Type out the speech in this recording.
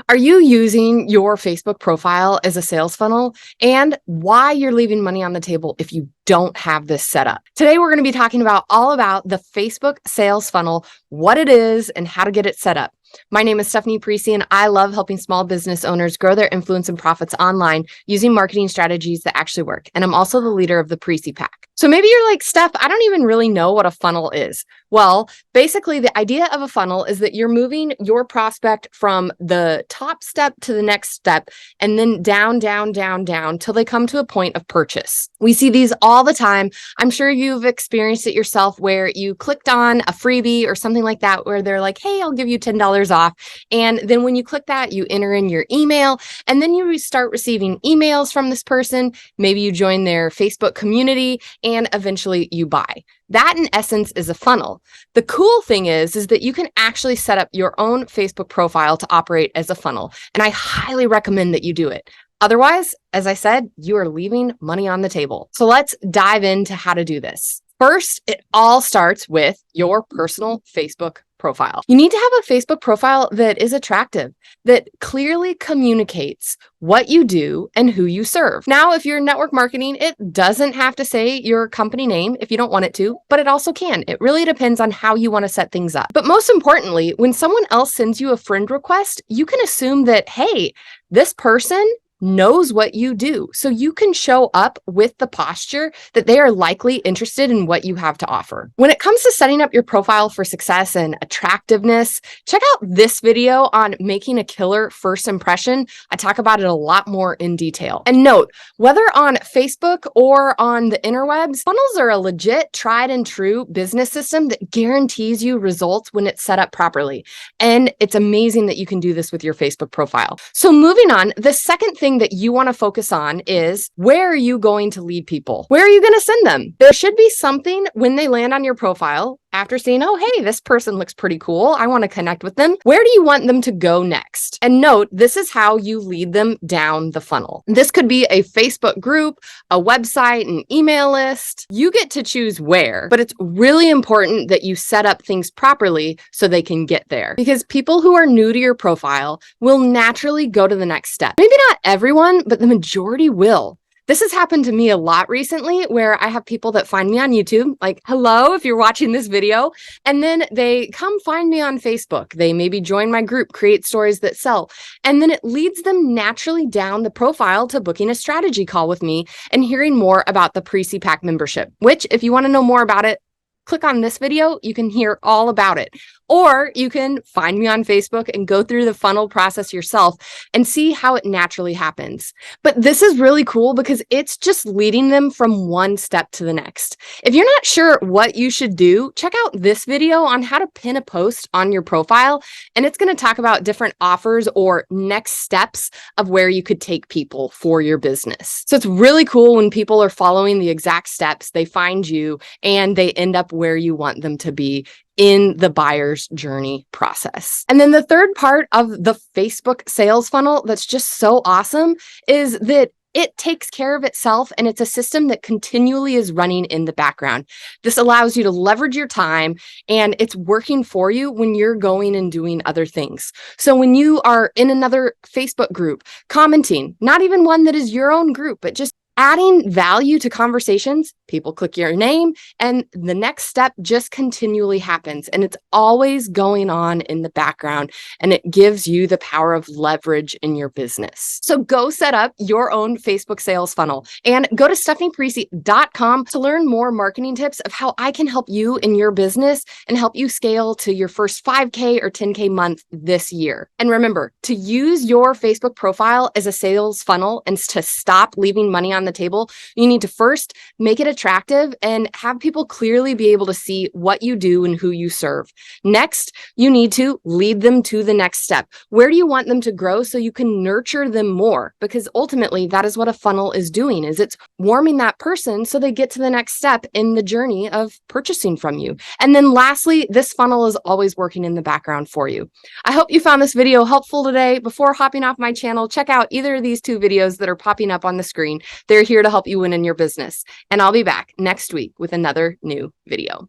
Are you using your Facebook profile as a sales funnel, and why you're leaving money on the table if you don't have this set up? Today, we're going to be talking about all about the Facebook sales funnel, what it is, and how to get it set up. My name is Stephanie Parisi, and I love helping small business owners grow their influence and profits online using marketing strategies that actually work. And I'm also the leader of the Parisi Pack. So maybe you're like, Steph, I don't even really know what a funnel is. Well, basically, the idea of a funnel is that you're moving your prospect from the top step to the next step, and then down, down, down, down till they come to a point of purchase. We see these all the time. I'm sure you've experienced it yourself where you clicked on a freebie or something like that, where they're like, hey, I'll give you $10 off. And then when you click that, you enter in your email, and then you start receiving emails from this person. Maybe you join their Facebook community, and eventually you buy. That in essence is a funnel. The cool thing is that you can actually set up your own Facebook profile to operate as a funnel. And I highly recommend that you do it. Otherwise, as I said, you are leaving money on the table. So let's dive into how to do this. First, it all starts with your personal Facebook profile. You need to have a Facebook profile that is attractive, that clearly communicates what you do and who you serve. Now, if you're network marketing, it doesn't have to say your company name if you don't want it to, but it also can. It really depends on how you want to set things up. But most importantly, when someone else sends you a friend request, you can assume that, hey, this person knows what you do. So you can show up with the posture that they are likely interested in what you have to offer. When it comes to setting up your profile for success and attractiveness, check out this video on making a killer first impression. I talk about it a lot more in detail. And note, whether on Facebook or on the interwebs, funnels are a legit, tried and true business system that guarantees you results when it's set up properly. And it's amazing that you can do this with your Facebook profile. So moving on, the second thing that you want to focus on is, where are you going to lead people? Where are you going to send them? There should be something when they land on your profile after seeing, oh, hey, this person looks pretty cool. I want to connect with them. Where do you want them to go next? And note, this is how you lead them down the funnel. This could be a Facebook group, a website, an email list. You get to choose where, but it's really important that you set up things properly so they can get there. Because people who are new to your profile will naturally go to the next step. Maybe not everyone, but the majority will. This has happened to me a lot recently, where I have people that find me on YouTube, like, hello, if you're watching this video, and then they come find me on Facebook. They maybe join my group, Create Stories That Sell, and then it leads them naturally down the profile to booking a strategy call with me and hearing more about the Parisi Pack membership, which, if you want to know more about it, click on this video, you can hear all about it. Or you can find me on Facebook and go through the funnel process yourself and see how it naturally happens. But this is really cool because it's just leading them from one step to the next. If you're not sure what you should do, check out this video on how to pin a post on your profile. And it's going to talk about different offers or next steps of where you could take people for your business. So it's really cool when people are following the exact steps, they find you and they end up where you want them to be in the buyer's journey process. And then the third part of the Facebook sales funnel that's just so awesome is that it takes care of itself, and it's a system that continually is running in the background. This allows you to leverage your time, and it's working for you when you're going and doing other things. So when you are in another Facebook group, commenting, not even one that is your own group, but just adding value to conversations, people click your name, and the next step just continually happens. And it's always going on in the background, and it gives you the power of leverage in your business. So go set up your own Facebook sales funnel and go to stephanieparisi.com to learn more marketing tips of how I can help you in your business and help you scale to your first 5K or 10K month this year. And remember, to use your Facebook profile as a sales funnel and to stop leaving money on the table, you need to first make it attractive and have people clearly be able to see what you do and who you serve. Next, you need to lead them to the next step. Where do you want them to grow so you can nurture them more? Because ultimately, that is what a funnel is doing, is it's warming that person so they get to the next step in the journey of purchasing from you. And then lastly, this funnel is always working in the background for you. I hope you found this video helpful today. Before hopping off my channel, check out either of these two videos that are popping up on the screen. They're here to help you win in your business. And I'll be back next week with another new video.